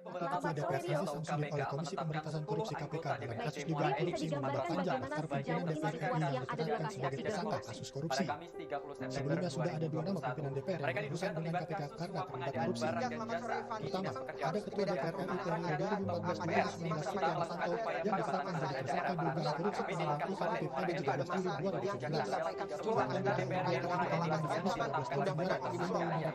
Ketua DPR Aziz Samsudin oleh Komisi Pemberantasan Korupsi KPK dalam kasus dugaan korupsi memperpanjang daftar pimpinan DPR RI yang ditetapkan sebagai tersangka kasus korupsi. Sebelumnya sudah ada 2 nama pimpinan DPR yang berurusan dengan KPK karena terlibat korupsi. Pertama, ada Ketua DPR RI periode 2014-2019 Setia Novanto yang ditetapkan jadi tersangka dugaan korupsi pengadaan IKTP pada 17 Juli 2017. Anggaran DPR RI telah difonis 12 tahun penjara dan denda Rp500 juta hanya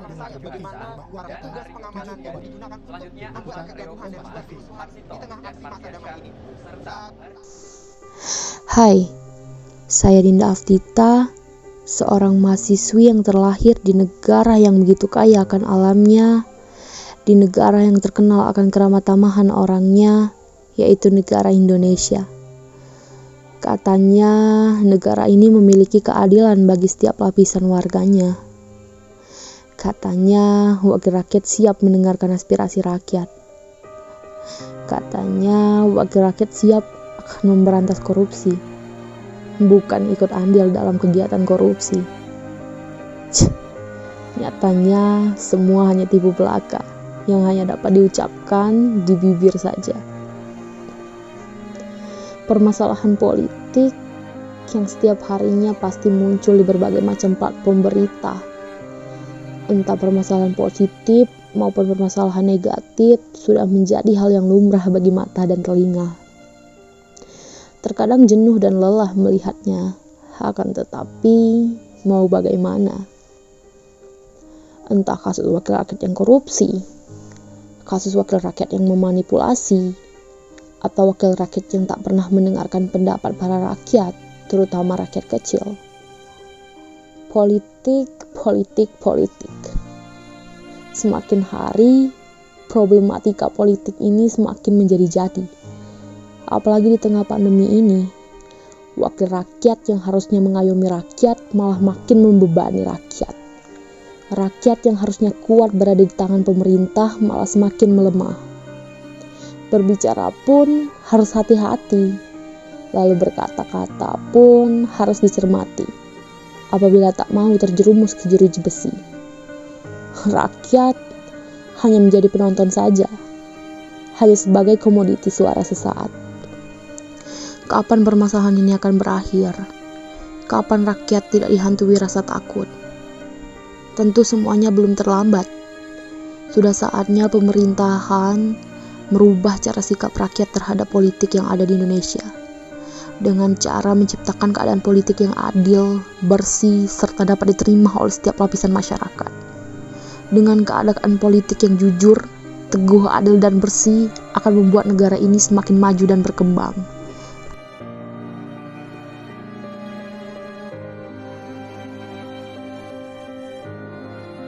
dengan terbukti menerima uang kata 7,2 Selanjutnya, anggota kegaduhan dan di tengah aksi masa damai ini. Hai, saya Dinda Aftita, seorang mahasiswi yang terlahir di negara yang begitu kaya akan alamnya, di negara yang terkenal akan keramat tamahan orangnya, yaitu negara Indonesia. Katanya negara ini memiliki keadilan bagi setiap lapisan warganya. Katanya wakil rakyat siap mendengarkan aspirasi rakyat. Katanya wakil rakyat siap akan memberantas korupsi, bukan ikut andil dalam kegiatan korupsi. Nyatanya semua hanya tipu belaka yang hanya dapat diucapkan di bibir saja. Permasalahan politik yang setiap harinya pasti muncul di berbagai macam platform berita. Entah permasalahan positif maupun permasalahan negatif sudah menjadi hal yang lumrah bagi mata dan telinga. Terkadang jenuh dan lelah melihatnya, akan tetapi mau bagaimana? Entah kasus wakil rakyat yang korupsi, kasus wakil rakyat yang memanipulasi, atau wakil rakyat yang tak pernah mendengarkan pendapat para rakyat, terutama rakyat kecil. Politik. Semakin hari, problematika politik ini semakin menjadi-jadi. Apalagi di tengah pandemi ini, wakil rakyat yang harusnya mengayomi rakyat malah makin membebani rakyat. Rakyat yang harusnya kuat berada di tangan pemerintah malah semakin melemah. Berbicara pun harus hati-hati, lalu berkata-kata pun harus dicermati apabila tak mau terjerumus ke jeruji besi. Rakyat hanya menjadi penonton saja, hanya sebagai komoditi suara sesaat. Kapan permasalahan ini akan berakhir? Kapan rakyat tidak dihantui rasa takut? Tentu semuanya belum terlambat. Sudah saatnya pemerintahan merubah cara sikap rakyat terhadap politik yang ada di Indonesia, dengan cara menciptakan keadaan politik yang adil, bersih, serta dapat diterima oleh setiap lapisan masyarakat. Dengan keadaan politik yang jujur, teguh, adil, dan bersih akan membuat negara ini semakin maju dan berkembang.